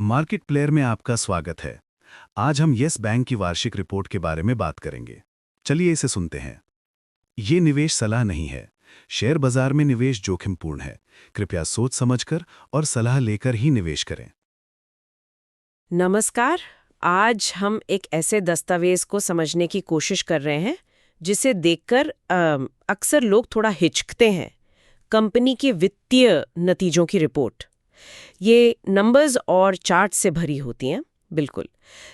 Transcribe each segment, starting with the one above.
Market player में आपका स्वागत है। आज हम येस बैंक की वार्षिक रिपोर्ट के बारे में बात करेंगे। चलिए इसे सुनते हैं। ये निवेश सलाह नहीं है। शेयर बाजार में निवेश जोखिमपूर्ण है। कृपया सोच समझकर और सलाह लेकर ही निवेश करें। नमस्कार। आज हम एक ऐसे दस्तावेज को समझने की कोशिश कर रहे हैं जिसे देखकर अक्सर लोग थोड़ा हिचकते हैं। कंपनी के वित्तीय नतीजों की रिपोर्ट। ये नंबर्स और चार्ट से भरी होती हैं, बिल्कुल।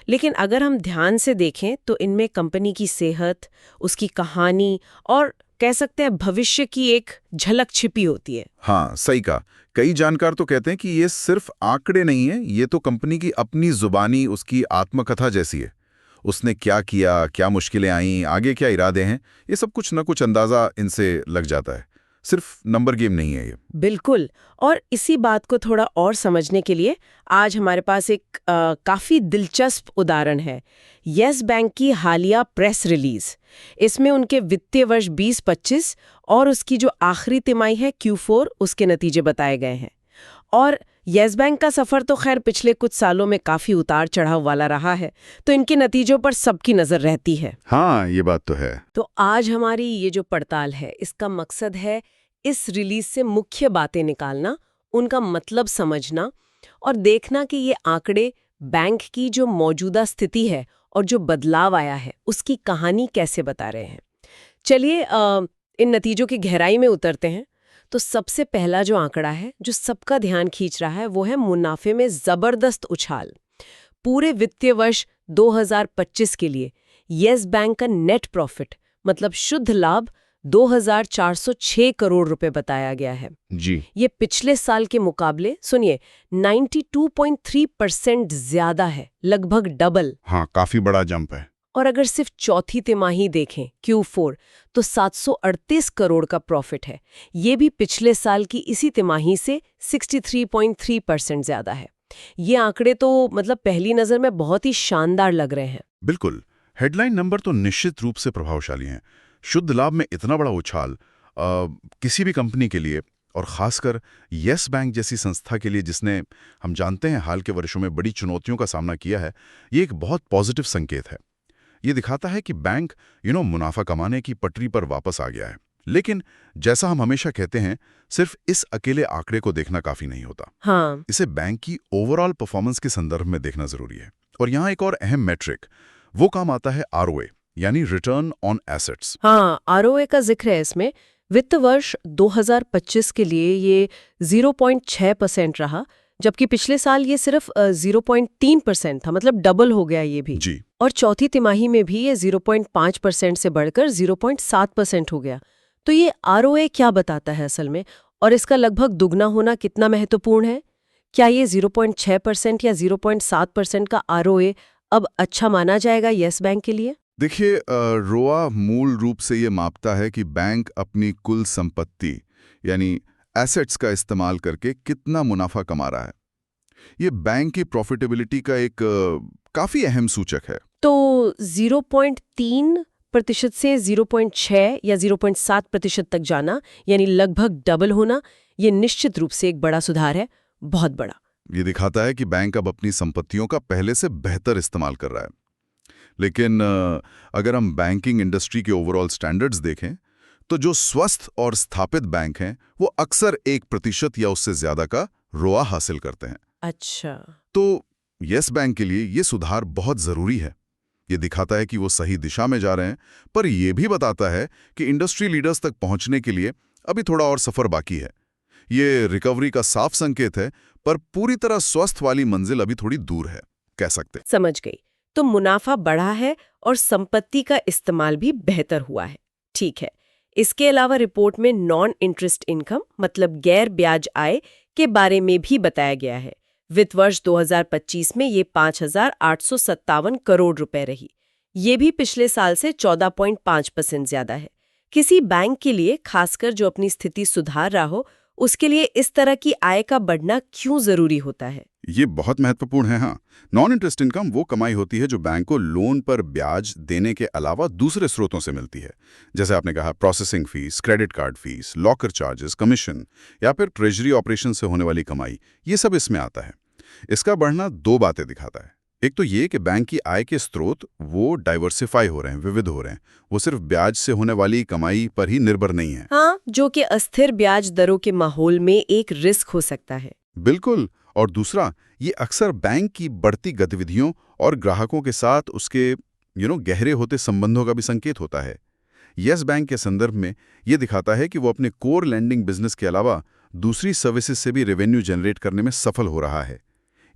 लेकिन अगर हम ध्यान से देखें तो इनमें कंपनी की सेहत, उसकी कहानी और कह सकते हैं भविष्य की एक झलक छिपी होती है। हाँ, सही कहा। कई जानकार तो कहते हैं कि ये सिर्फ आंकड़े नहीं है, ये तो कंपनी की अपनी जुबानी, उसकी आत्मकथा जैसी है। उसने क्या किया, क्या मुश्किलें आईं, आगे क्या इरादे हैं, ये सब कुछ न कुछ अंदाजा इनसे लग जाता है। सिर्फ नंबर गेम नहीं है ये। बिल्कुल। और इसी बात को थोड़ा और समझने के लिए आज हमारे पास एक काफी दिलचस्प उदाहरण है। येस बैंक की हालिया प्रेस रिलीज। इसमें उनके वित्तीय वर्ष 2025 और उसकी जो आखिरी तिमाही है Q4, उसके नतीजे बताए गए हैं। और येस बैंक का सफर तो खैर पिछले कुछ सालों में काफी उतार चढ़ाव वाला रहा है, तो इनके नतीजों पर सबकी नजर रहती है। हाँ, ये बात तो है। तो आज हमारी ये जो पड़ताल है, इसका मकसद है इस रिलीज से मुख्य बातें निकालना, उनका मतलब समझना और देखना कि ये आंकड़े बैंक की जो मौजूदा स्थिति है और जो बदलाव आया है उसकी कहानी कैसे बता रहे हैं। चलिए इन नतीजों की गहराई में उतरते हैं। तो सबसे पहला जो आंकड़ा है जो सबका ध्यान खींच रहा है वो है मुनाफे में जबरदस्त उछाल। पूरे वित्तीय वर्ष 2025 के लिए येस बैंक का नेट प्रॉफिट मतलब शुद्ध लाभ 2,406 करोड़ रुपए बताया गया है जी। ये पिछले साल के मुकाबले सुनिए 92.3% ज्यादा है, लगभग डबल। हाँ, काफी बड़ा जंप है। और अगर सिर्फ चौथी तिमाही देखें Q4 तो 738 करोड़ का प्रॉफिट है। ये भी पिछले साल की इसी तिमाही से 63.3% ज्यादा है। ये आंकड़े तो मतलब पहली नजर में बहुत ही शानदार लग रहे हैं। बिल्कुल। हेडलाइन नंबर तो निश्चित रूप से प्रभावशाली हैं। शुद्ध लाभ में इतना बड़ा उछाल किसी भी कंपनी के लिए और खासकर येस बैंक जैसी संस्था के लिए जिसने, हम जानते हैं, हाल के वर्षों में बड़ी चुनौतियों का सामना किया है, ये एक बहुत पॉजिटिव संकेत है। ये दिखाता है कि बैंक मुनाफा कमाने की पटरी पर वापस आ गया है। लेकिन जैसा हम हमेशा कहते हैं, सिर्फ इस अकेले आंकड़े को देखना काफी नहीं होता। हाँ। इसे बैंक की ओवरऑल परफॉर्मेंस के संदर्भ में देखना जरूरी है। और यहाँ एक और अहम मैट्रिक, वो काम आता है ROA यानी रिटर्न ऑन एसेट्स। हाँ, ROA का जिक्र है इसमें। वित्त वर्ष 2025 के लिए ये 0.6% रहा, जबकि पिछले साल ये सिर्फ 0.3% था, मतलब डबल हो गया ये भी। जी। और चौथी तिमाही में भी ये 0.5% से बढ़कर 0.7% हो गया। तो ये ROA क्या बताता है असल में, और इसका लगभग दुगना होना कितना महत्वपूर्ण है? क्या ये 0.6% या 0.7% का ROA अब अच्छा माना जाएगा येस बैंक के लिए? देखिए, रोआ मूल रूप से ये मापता है कि बैंक अपनी कुल संपत्ति यानी एसेट्स का इस्तेमाल करके कितना मुनाफा कमा रहा है। ये बैंक की प्रॉफिटेबिलिटी का एक काफी अहम सूचक है। तो 0.3% से 0.6 या 0.7% तक जाना, यानी लगभग डबल होना, ये निश्चित रूप से एक बड़ा सुधार है, बहुत बड़ा। ये दिखाता है कि बैंक अब अपनी संपत्तियों का पहले से बेहतर इस्तेमाल कर रहा है। लेकिन अगर हम बैंकिंग इंडस्ट्री के ओवरऑल स्टैंडर्ड्स देखें तो जो स्वस्थ और स्थापित बैंक हैं वो अक्सर 1% या उससे ज्यादा का रोआ हासिल करते हैं। अच्छा। तो येस बैंक के लिए ये सुधार बहुत जरूरी है। ये दिखाता है कि वो सही दिशा में जा रहे हैं, पर यह भी बताता है कि इंडस्ट्री लीडर्स तक पहुंचने के लिए अभी थोड़ा और सफर बाकी है। ये रिकवरी का साफ संकेत है, पर पूरी तरह स्वस्थ वाली मंजिल अभी थोड़ी दूर है, कह सकते। समझ गई। तो मुनाफा बढ़ा है और संपत्ति का इस्तेमाल भी बेहतर हुआ है, ठीक है। इसके अलावा रिपोर्ट में नॉन इंटरेस्ट इनकम मतलब गैर ब्याज आय के बारे में भी बताया गया है। वित्त वर्ष 2025 में ये 5,857 करोड़ रुपए रही। ये भी पिछले साल से 14.5% ज्यादा है। किसी बैंक के लिए, खासकर जो अपनी स्थिति सुधार रहा हो, उसके लिए इस तरह की आय का बढ़ना क्यों जरूरी होता है? ये बहुत महत्वपूर्ण है। हाँ, नॉन इंटरेस्ट इनकम वो कमाई होती है जो बैंक को लोन पर ब्याज देने के अलावा दूसरे स्रोतों से मिलती है। जैसे आपने कहा, processing fees, credit card fees, locker charges, commission या फिर ट्रेजरी ऑपरेशन से होने वाली कमाई, ये सब इसमें आता है। इसका बढ़ना दो बातें दिखाता है। एक तो ये कि बैंक की आय के स्रोत वो डाइवर्सिफाई हो रहे हैं, विविध हो रहे हैं। वो सिर्फ ब्याज से होने वाली कमाई पर ही निर्भर नहीं है। हाँ, जो कि अस्थिर ब्याज दरों के माहौल में एक रिस्क हो सकता है। बिल्कुल। और दूसरा, ये अक्सर बैंक की बढ़ती गतिविधियों और ग्राहकों के साथ उसके गहरे होते संबंधों का भी संकेत होता है। यस बैंक के संदर्भ में ये दिखाता है कि वो अपने कोर लैंडिंग बिजनेस के अलावा दूसरी सर्विसेज से भी रेवेन्यू जनरेट करने में सफल हो रहा है।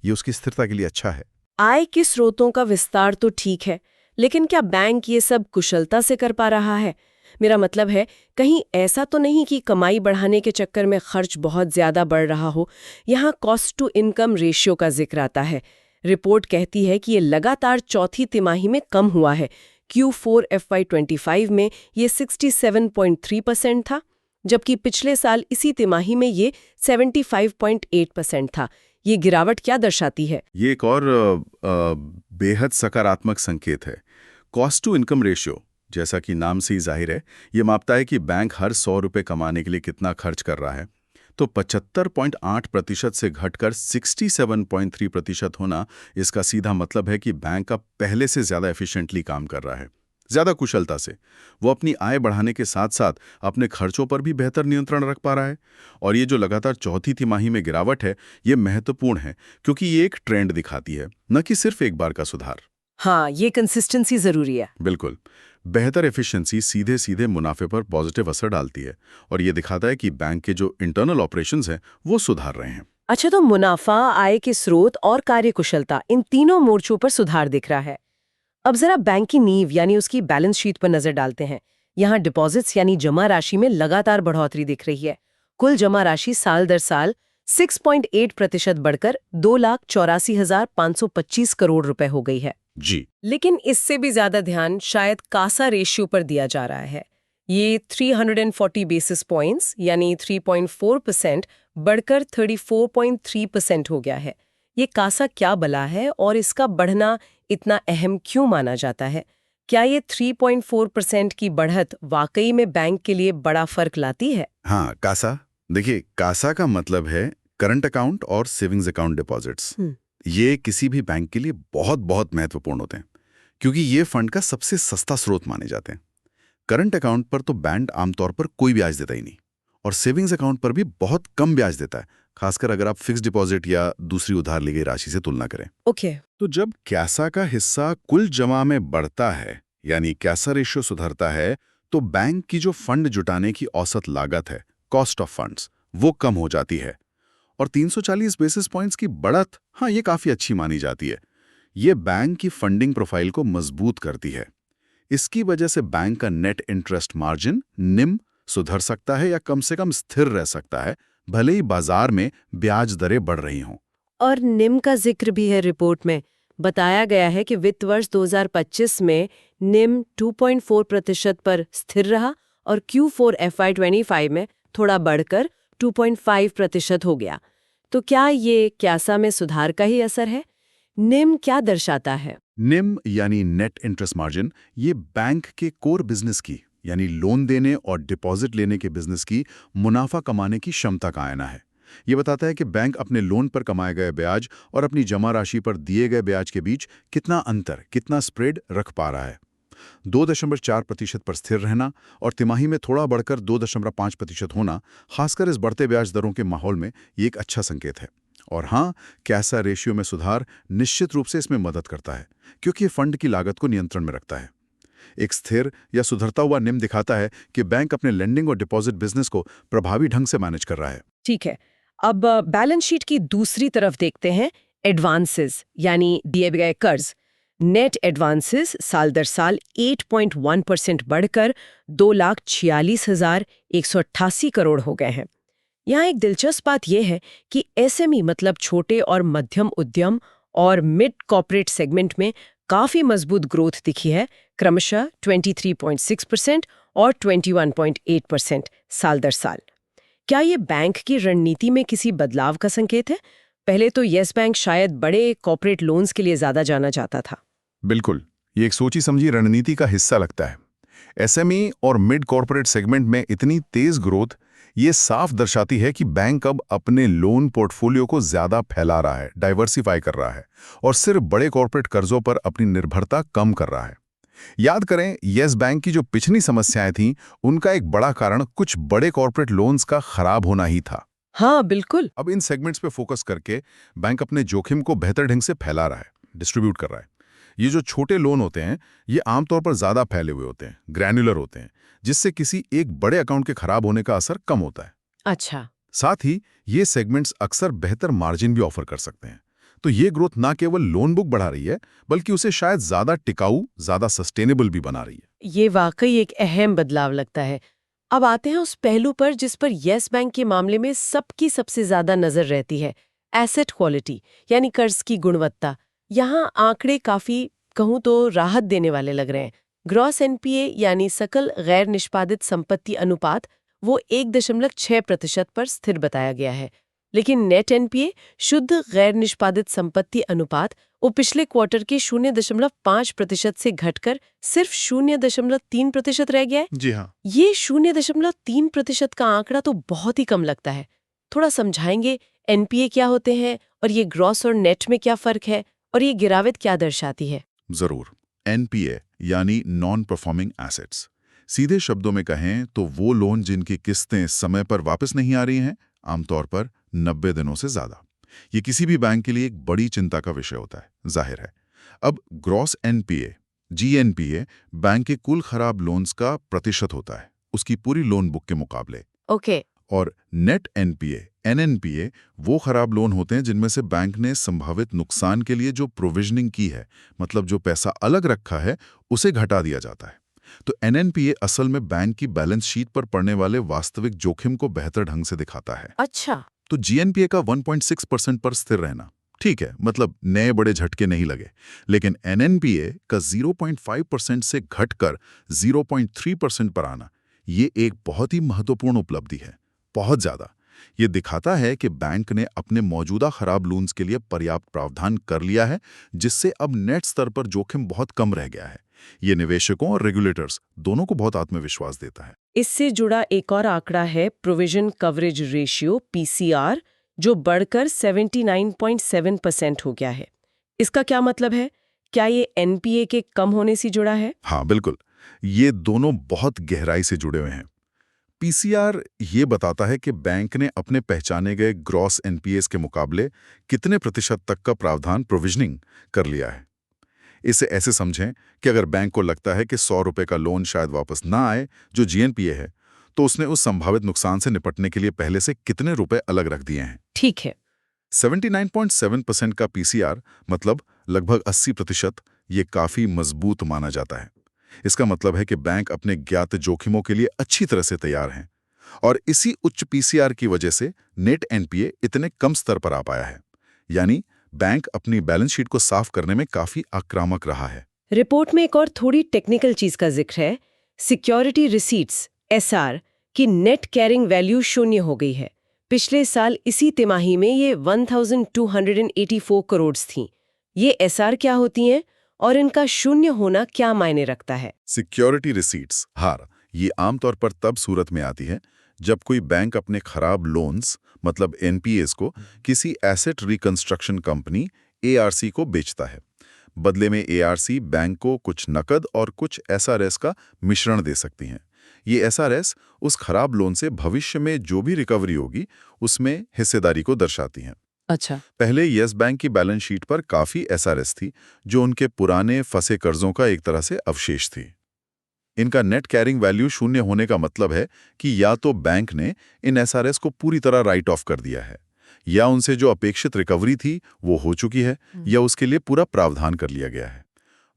ये उसकी स्थिरता के लिए अच्छा है। आय के स्रोतों का विस्तार तो ठीक है, लेकिन क्या बैंक ये सब कुशलता से कर पा रहा है? मेरा मतलब है, कहीं ऐसा तो नहीं कि कमाई बढ़ाने के चक्कर में खर्च बहुत ज्यादा बढ़ रहा हो। यहाँ कॉस्ट टू इनकम रेशियो का जिक्र आता है। रिपोर्ट कहती है कि ये लगातार चौथी तिमाही में कम हुआ है। Q4 FY25 में ये 67.3% था, जबकि पिछले साल इसी तिमाही में ये 75.8% था। ये गिरावट क्या दर्शाती है? ये एक और बेहद सकारात्मक संकेत है। कॉस्ट टू इनकम रेशियो, जैसा कि नाम से ही जाहिर है, ये मापता है कि बैंक हर 100 रुपये कमाने के लिए कितना खर्च कर रहा है। तो 75.8% से घटकर 67.3% होना, इसका सीधा मतलब है कि बैंक का पहले से ज़्यादा एफिशिएंटली काम कर रहा है, ज़्यादा कुशलता से। वो अपनी आय बढ़ाने के साथ साथ अपने खर्चों पर भी बेहतर नियंत्रण रख पा रहा है। और ये जो लगातार चौथी तिमाही में गिरावट है, ये महत्वपूर्ण है, क्योंकि ये एक ट्रेंड दिखाती है, न कि सिर्फ एक बार का सुधार। हाँ, ये कंसिस्टेंसी जरूरी है। बिल्कुल। बेहतर एफिशिएंसी सीधे सीधे मुनाफे पर पॉजिटिव असर डालती है, और ये दिखाता है कि बैंक के जो इंटरनल ऑपरेशंस हैं वो सुधार रहे हैं। अच्छा, तो मुनाफा, आय के स्रोत और कार्यकुशलता, इन तीनों मोर्चों पर सुधार दिख रहा है। अब जरा बैंक की नींव यानी उसकी बैलेंस शीट पर नजर डालते हैं। यहाँ डिपॉजिट्स यानी जमा राशि में लगातार बढ़ोतरी दिख रही है। कुल जमा राशि साल दर साल 6.8% बढ़कर 2,84,525 करोड़ रुपए हो गई है। जी। लेकिन इससे भी ज्यादा ध्यान शायद कासा रेशियो पर दिया जा रहा है। ये 340 बेसिस पॉइंट्स यानी 3.4% बढ़कर 34.3% हो गया है। ये कासा क्या बला है और इसका बढ़ना इतना अहम क्यों माना जाता है? क्या ये 3.4% की बढ़त वाकई में बैंक के लिए बड़ा फर्क लाती है? हाँ, कासा। देखिए, कासा का मतलब है करंट अकाउंट और सेविंग्स अकाउंट डिपॉजिट्स। ये किसी भी बैंक के लिए बहुत बहुत महत्वपूर्ण होते हैं, क्योंकि ये फंड का सबसे सस्ता स्रोत माने जाते हैं। करंट अकाउंट पर तो बैंक आमतौर पर कोई ब्याज देता ही नहीं, और सेविंग्स अकाउंट पर भी बहुत कम ब्याज देता है, खासकर अगर आप फिक्स डिपॉजिट या दूसरी उधार ली गई राशि से तुलना करें। ओके। तो जब कैसा का हिस्सा कुल जमा में बढ़ता है, यानी कैसा रेशियो सुधरता है, तो बैंक की जो फंड जुटाने की औसत लागत है, कॉस्ट ऑफ फंड्स, वो कम हो जाती है। और 340 बेसिस पॉइंट्स की बढ़त, हाँ, ये काफी अच्छी मानी जाती है। ये बैंक की फंडिंग प्रोफाइल को मजबूत करती है। इसकी वजह से बैंक का नेट इंटरेस्ट मार्जिन, निम, सुधर सकता है या कम से कम स्थिर रह सकता है, भले ही बाजार में ब्याज दरें बढ़ रही हों। और निम का जिक्र भी है रिपोर्ट में। बताया गया है कि वित्त वर्ष 2025 में निम 2.4% पर स्थिर रहा और Q4 FY25 में थोड़ा बढ़कर 2.5% हो गया। तो क्या ये क्यासा में सुधार का ही असर है? निम क्या दर्शाता है? निम यानी नेट इंटरेस्ट मार्जिन, ये बैंक के कोर बिजनेस की, यानी लोन देने और डिपॉजिट लेने के बिजनेस की मुनाफा कमाने की क्षमता का आईना है। ये बताता है कि बैंक अपने लोन पर कमाए गए ब्याज और अपनी जमा राशि पर दिए गए ब्याज के बीच कितना अंतर, कितना स्प्रेड रख पा रहा है। 2.4% पर स्थिर रहना और तिमाही में थोड़ा बढ़कर 2.5% होना, खासकर इस बढ़ते ब्याज दरों के माहौल में, ये एक अच्छा संकेत है। और हाँ, कैसा रेशियो में सुधार निश्चित रूप से इसमें मदद करता है, क्योंकि ये फंड की लागत को नियंत्रण में रखता है। एक स्थिर या सुधरता हुआ निम दिखाता है कि बैंक अपने लेंडिंग और डिपॉजिट बिजनेस को प्रभावी ढंग से मैनेज कर रहा है। ठीक है, अब बैलेंस शीट की दूसरी तरफ देखते हैं। एडवांसेस यानी दिए गए कर्ज। नेट एडवांसेस साल दर साल 8.1% बढ़कर 2,46,188 करोड़ हो गए हैं। यहाँ एक दिलचस्प बात यह है कि एसएमई मतलब छोटे और मध्यम उद्यम और मिड कॉर्पोरेट सेगमेंट में काफी मजबूत ग्रोथ दिखी है, क्रमशः 23.6% और 21.8% साल दर साल। क्या ये बैंक की रणनीति में किसी बदलाव का संकेत है? पहले तो येस बैंक शायद बड़े कॉर्पोरेट लोन्स के लिए ज्यादा जाना जाता था। बिल्कुल, ये एक सोची समझी रणनीति का हिस्सा लगता है। एसएमई और मिड कॉर्पोरेट सेगमेंट में इतनी तेज ग्रोथ ये साफ दर्शाती है कि बैंक अब अपने लोन पोर्टफोलियो को ज्यादा फैला रहा है, डाइवर्सिफाई कर रहा है और सिर्फ बड़े कॉर्पोरेट कर्जों पर अपनी निर्भरता कम कर रहा है। याद करें, येस बैंक की जो पिछली समस्याएं थीं, उनका एक बड़ा कारण कुछ बड़े कॉर्पोरेट लोन्स का खराब होना ही था। हाँ बिल्कुल। अब इन सेगमेंट्स पे फोकस करके बैंक अपने जोखिम को बेहतर ढंग से फैला रहा है, डिस्ट्रीब्यूट कर रहा है। ये जो छोटे लोन होते हैं, ये आमतौर पर ज्यादा फैले हुए होते हैं, ग्रैन्युलर होते हैं, जिससे किसी एक बड़े अकाउंट के खराब होने का असर कम होता है। अच्छा। साथ ही ये सेगमेंट्स अक्सर बेहतर मार्जिन भी ऑफर कर सकते हैं। तो ये ग्रोथ ना केवल लोन बुक बढ़ा रही है, बल्कि उसे शायद ज्यादा टिकाऊ, ज्यादा सस्टेनेबल भी बना रही है। ये वाकई एक अहम बदलाव लगता है। अब आते हैं उस पहलू पर जिस पर येस बैंक के मामले में सबकी सबसे ज्यादा नजर रहती है, एसेट क्वालिटी यानी कर्ज की गुणवत्ता। यहाँ आंकड़े काफी कहूँ तो राहत देने वाले लग रहे हैं। ग्रॉस एनपीए यानी सकल गैर निष्पादित संपत्ति अनुपात वो 1.6% पर स्थिर बताया गया है, लेकिन नेट एनपीए शुद्ध गैर निष्पादित संपत्ति अनुपात वो पिछले क्वार्टर के 0.5% से घटकर सिर्फ 0.3% रह गया है। जी हाँ। ये 0.3% का आंकड़ा तो बहुत ही कम लगता है। थोड़ा समझाएंगे एनपीए क्या होते हैं और ये ग्रॉस और नेट में क्या फर्क है और ये गिरावट क्या दर्शाती है? जरूर। एनपीए यानी नॉन परफॉर्मिंग एसेट्स। सीधे शब्दों में कहें तो वो लोन जिनकी किस्तें समय पर वापस नहीं आ रही हैं, आमतौर पर 90 दिनों से ज्यादा। ये किसी भी बैंक के लिए एक बड़ी चिंता का विषय होता है, जाहिर है। अब ग्रॉस एनपीए, जीएनपीए बैंक के कुल खराब लोन्स का प्रतिशत होता है, उसकी पूरी लोन बुक के मुकाबले। ओके। और नेट एनपीए, एनएनपीए वो खराब लोन होते हैं जिनमें से बैंक ने संभावित नुकसान के लिए जो प्रोविजनिंग की है, मतलब जो पैसा अलग रखा है, उसे घटा दिया जाता है। तो एनएनपीए असल में बैंक की बैलेंस शीट पर पड़ने वाले वास्तविक जोखिम को बेहतर ढंग से दिखाता है। अच्छा। तो जीएनपीए का 1.6% पर स्थिर रहना ठीक है, मतलब नए बड़े झटके नहीं लगे। लेकिन एनएनपीए का 0.5% से घटकर 0.3% पर आना, ये एक बहुत ही महत्वपूर्ण उपलब्धि है, बहुत ज्यादा। ये दिखाता है कि बैंक ने अपने मौजूदा खराब लोन्स के लिए पर्याप्त प्रावधान कर लिया है, जिससे अब नेट स्तर पर जोखिम बहुत कम रह गया है। ये निवेशकों और रेगुलेटर्स दोनों को बहुत आत्मविश्वास देता है। इससे जुड़ा एक और आंकड़ा है प्रोविजन कवरेज रेशियो पीसीआर, जो बढ़कर 79.7% हो गया है। इसका क्या मतलब है? क्या ये एनपीए के कम होने से जुड़ा है? हाँ बिल्कुल, ये दोनों बहुत गहराई से जुड़े हुए हैं। पीसीआर ये बताता है कि बैंक ने अपने पहचाने गए ग्रॉस एनपीएस के मुकाबले कितने प्रतिशत तक का प्रावधान प्रोविजनिंग कर लिया है। इसे ऐसे समझें कि अगर बैंक को लगता है कि 100 रुपए का लोन शायद वापस ना आए, जो जीएनपीए है, तो उसने उस संभावित नुकसान से निपटने के लिए पहले से कितने रुपए अलग रख दिए हैं। ठीक है। 79.7% का पीसीआर मतलब लगभग 80%, ये काफी मजबूत माना जाता है। इसका मतलब है कि बैंक अपने ज्ञात जोखिमों के लिए अच्छी तरह से तैयार हैं। और इसी उच्च पीसीआर की वजह से नेट एनपीए इतने कम स्तर पर आ पाया है। यानी बैंक अपनी बैलेंस शीट को साफ करने में काफी आक्रामक रहा है। रिपोर्ट में एक और थोड़ी टेक्निकल चीज का जिक्र है। सिक्योरिटी रिसीट्स एसआर की नेट कैरिंग वैल्यू 0 हो गई है। पिछले साल इसी तिमाही में ये 1284 करोड़ थीं। ये एसआर क्या होती हैं और इनका 0 होना क्या मायने रखता है? सिक्योरिटी रिसीट्स हार ये आमतौर पर तब सूरत में आती है जब कोई बैंक अपने खराब लोन्स मतलब एनपीएस को किसी एसेट रिकंस्ट्रक्शन कंपनी एआरसी को बेचता है। बदले में एआरसी बैंक को कुछ नकद और कुछ एसआरएस का मिश्रण दे सकती हैं। ये एसआरएस उस खराब लोन से भविष्य में जो भी रिकवरी होगी उसमें हिस्सेदारी को दर्शाती हैं। अच्छा। पहले येस बैंक की बैलेंस शीट पर काफी एसआरएस थी, जो उनके पुराने फंसे कर्जों का एक तरह से अवशेष थी। इनका नेट कैरिंग वैल्यू 0 होने का मतलब है कि या तो बैंक ने इन एसआरएस को पूरी तरह राइट ऑफ कर दिया है, या उनसे जो अपेक्षित रिकवरी थी वो हो चुकी है, या उसके लिए पूरा प्रावधान कर लिया गया है।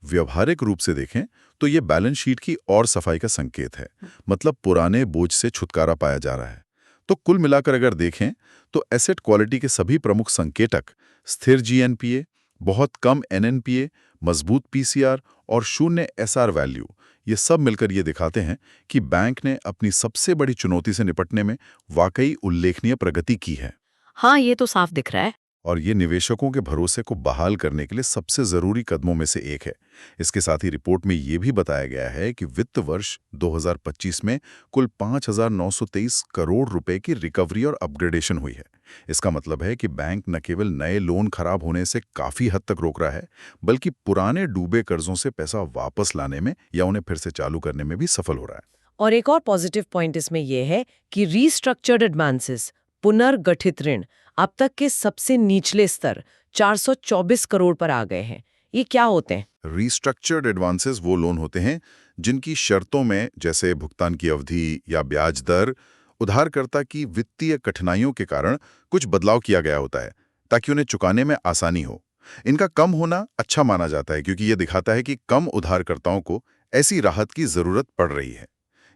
व्यवहारिक रूप से देखें तो ये बैलेंस शीट की और सफाई का संकेत है, मतलब पुराने बोझ से छुटकारा पाया जा रहा है। तो कुल मिलाकर अगर देखें तो एसेट क्वालिटी के सभी प्रमुख संकेतक, स्थिर जीएनपीए, बहुत कम एनएनपीए, मजबूत पीसीआर और 0 एसआर वैल्यू, ये सब मिलकर ये दिखाते हैं कि बैंक ने अपनी सबसे बड़ी चुनौती से निपटने में वाकई उल्लेखनीय प्रगति की है। हाँ, ये तो साफ दिख रहा है। और ये निवेशकों के भरोसे को बहाल करने के लिए सबसे जरूरी कदमों में से एक है। इसके साथ ही रिपोर्ट में ये भी बताया गया है कि वित्त वर्ष 2025 में कुल 5,923 करोड़ रुपए की रिकवरी और अपग्रेडेशन हुई है। इसका मतलब है कि बैंक न केवल नए लोन खराब होने से काफी हद तक रोक रहा है, बल्कि पुराने डूबे कर्जों से पैसा वापस लाने में या उन्हें फिर से चालू करने में भी सफल हो रहा है। और एक और पॉजिटिव पॉइंट इसमें यह है कि रीस्ट्रक्चर्ड एडवांसेस, पुनर्गठित ऋण, अब तक के सबसे निचले स्तर 424 करोड़ पर आ गए हैं। ये क्या होते हैं? रीस्ट्रक्चर्ड एडवांसेस वो लोन होते हैं जिनकी शर्तों में, जैसे भुगतान की अवधि या ब्याज दर, उधारकर्ता की वित्तीय कठिनाइयों के कारण कुछ बदलाव किया गया होता है ताकि उन्हें चुकाने में आसानी हो। इनका कम होना अच्छा माना जाता है क्योंकि ये दिखाता है कि कम उधारकर्ताओं को ऐसी राहत की जरूरत पड़ रही है।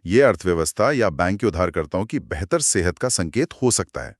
ये अर्थव्यवस्था या बैंक के उधारकर्ताओं की बेहतर सेहत का संकेत हो सकता है।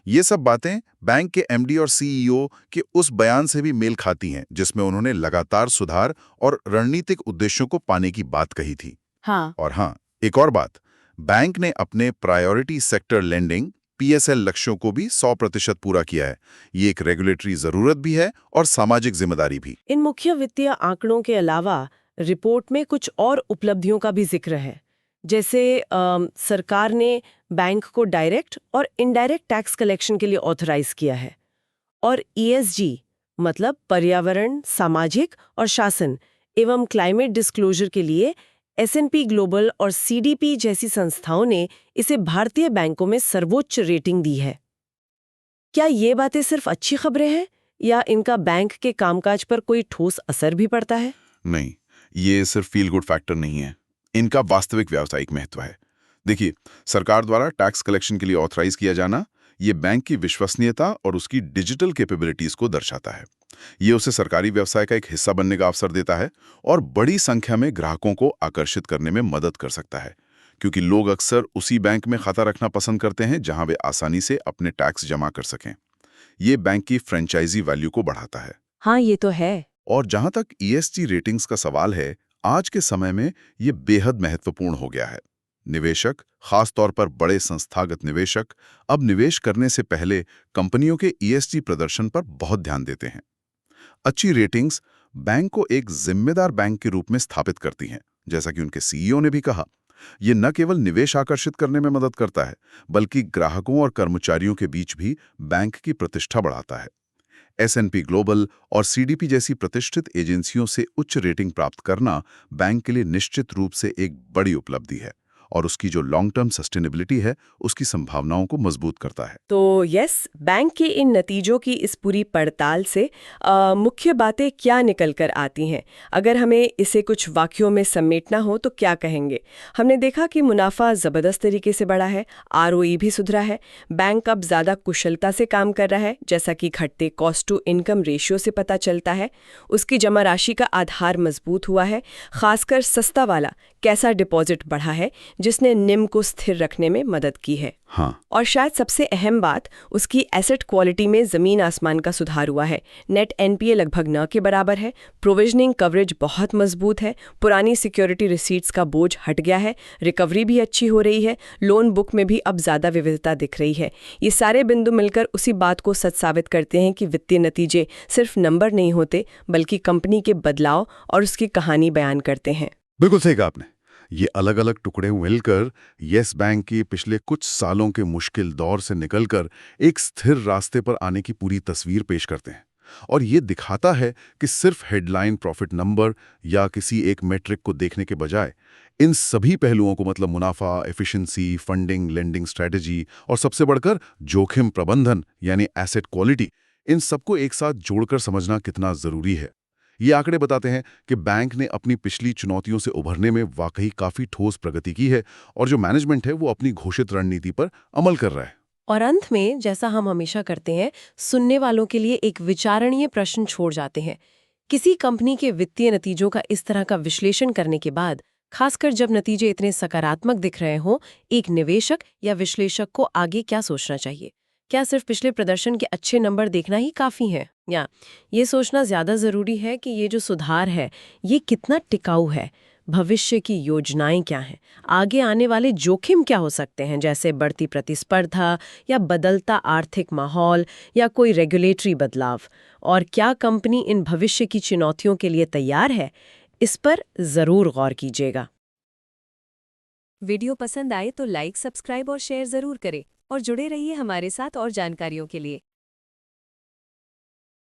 ये सब बातें बैंक के एमडी और सीईओ के उस बयान से भी मेल खाती हैं जिसमें उन्होंने लगातार सुधार और रणनीतिक उद्देश्यों को पाने की बात कही थी। हाँ। और हाँ, एक और बात, बैंक ने अपने प्रायोरिटी सेक्टर लेंडिंग पीएसएल लक्ष्यों को भी 100% पूरा किया है। ये एक रेगुलेटरी जरूरत भी है और सामाजिक जिम्मेदारी भी। इन मुख्य वित्तीय आंकड़ों के अलावा रिपोर्ट में कुछ और उपलब्धियों का भी जिक्र है। जैसे सरकार ने बैंक को डायरेक्ट और इनडायरेक्ट टैक्स कलेक्शन के लिए ऑथराइज किया है, और ईएसजी मतलब पर्यावरण, सामाजिक और शासन एवं क्लाइमेट डिस्क्लोजर के लिए एस&पी ग्लोबल और सीडीपी जैसी संस्थाओं ने इसे भारतीय बैंकों में सर्वोच्च रेटिंग दी है। क्या ये बातें सिर्फ अच्छी खबरें हैं या इनका बैंक के कामकाज पर कोई ठोस असर भी पड़ता है? नहीं, ये सिर्फ फील गुड फैक्टर नहीं है, इनका वास्तविक व्यावसायिक महत्व है। देखिए, सरकार द्वारा टैक्स कलेक्शन के लिए ऑथराइज किया जाना, ये बैंक की विश्वसनीयता और उसकी डिजिटल कैपेबिलिटीज को दर्शाता है। ये उसे सरकारी व्यवसाय का एक हिस्सा बनने का अवसर देता है और बड़ी संख्या में ग्राहकों को आकर्षित करने में मदद कर सकता है, क्योंकि लोग अक्सर उसी बैंक में खाता रखना पसंद करते हैं जहां वे आसानी से अपने टैक्स जमा कर सकें। ये बैंक की फ्रेंचाइजी वैल्यू को बढ़ाता है। हाँ, ये तो है। और जहां तक ईएसजी रेटिंग्स का सवाल है, आज के समय में ये बेहद महत्वपूर्ण हो गया है। निवेशक, खास तौर पर बड़े संस्थागत निवेशक, अब निवेश करने से पहले कंपनियों के ईएसजी प्रदर्शन पर बहुत ध्यान देते हैं। अच्छी रेटिंग्स बैंक को एक जिम्मेदार बैंक के रूप में स्थापित करती हैं, जैसा कि उनके सीईओ ने भी कहा। ये न केवल निवेश आकर्षित करने में मदद करता है, बल्कि ग्राहकों और कर्मचारियों के बीच भी बैंक की प्रतिष्ठा बढ़ाता है। एस&पी ग्लोबल और सीडीपी जैसी प्रतिष्ठित एजेंसियों से उच्च रेटिंग प्राप्त करना बैंक के लिए निश्चित रूप से एक बड़ी उपलब्धि है और उसकी जो लॉन्ग टर्म सस्टेनेबिलिटी है, उसकी संभावनाओं को मजबूत करता है। तो यस, बैंक के इन नतीजों की इस पूरी पड़ताल से मुख्य बातें क्या निकल कर आती हैं? अगर हमें इसे कुछ वाक्यों में समेटना हो तो क्या कहेंगे? हमने देखा कि मुनाफा ज़बरदस्त तरीके से बढ़ा है, आरओई भी सुधरा है, बैंक अब ज़्यादा कुशलता से काम कर रहा है, जैसा कि घटते कॉस्ट टू इनकम रेशियो से पता चलता है। उसकी जमा राशि का आधार मजबूत हुआ है, खासकर सस्ता वाला कैसा डिपॉजिट बढ़ा है, जिसने निम को स्थिर रखने में मदद की है। हाँ। और शायद सबसे अहम बात, उसकी एसेट क्वालिटी में जमीन आसमान का सुधार हुआ है। नेट एनपीए लगभग 9 के बराबर है, प्रोविजनिंग कवरेज बहुत मजबूत है, पुरानी सिक्योरिटी रिसीट्स का बोझ हट गया है, रिकवरी भी अच्छी हो रही है, लोन बुक में भी अब ज्यादा विविधता दिख रही है। ये सारे बिंदु मिलकर उसी बात को सच साबित करते हैं कि वित्तीय नतीजे सिर्फ नंबर नहीं होते, बल्कि कंपनी के बदलाव और उसकी कहानी बयान करते हैं। बिल्कुल सही कहा आपने। ये अलग अलग टुकड़े मिलकर येस बैंक की पिछले कुछ सालों के मुश्किल दौर से निकलकर एक स्थिर रास्ते पर आने की पूरी तस्वीर पेश करते हैं। और ये दिखाता है कि सिर्फ हेडलाइन प्रॉफिट नंबर या किसी एक मेट्रिक को देखने के बजाय इन सभी पहलुओं को, मतलब मुनाफा, एफिशिएंसी, फंडिंग, लेंडिंग स्ट्रैटेजी और सबसे बढ़कर जोखिम प्रबंधन यानी एसेट क्वालिटी, इन सबको एक साथ जोड़कर समझना कितना जरूरी है। ये आंकड़े बताते हैं कि बैंक ने अपनी पिछली चुनौतियों से उभरने में वाकई काफी ठोस प्रगति की है और जो मैनेजमेंट है वो अपनी घोषित रणनीति पर अमल कर रहा है। और अंत में, जैसा हम हमेशा करते हैं, सुनने वालों के लिए एक विचारणीय प्रश्न छोड़ जाते हैं। किसी कंपनी के वित्तीय नतीजों का इस तरह का विश्लेषण करने के बाद, खासकर जब नतीजे इतने सकारात्मक दिख रहे हों, एक निवेशक या विश्लेषक को आगे क्या सोचना चाहिए? क्या सिर्फ पिछले प्रदर्शन के अच्छे नंबर देखना ही काफी है, या ये सोचना ज्यादा जरूरी है कि ये जो सुधार है ये कितना टिकाऊ है? भविष्य की योजनाएं क्या हैं, आगे आने वाले जोखिम क्या हो सकते हैं, जैसे बढ़ती प्रतिस्पर्धा या बदलता आर्थिक माहौल या कोई रेगुलेटरी बदलाव, और क्या कंपनी इन भविष्य की चुनौतियों के लिए तैयार है, इस पर जरूर गौर कीजिएगा। वीडियो पसंद आए तो लाइक, सब्सक्राइब और शेयर जरूर करें और जुड़े रहिए हमारे साथ और जानकारियों के लिए।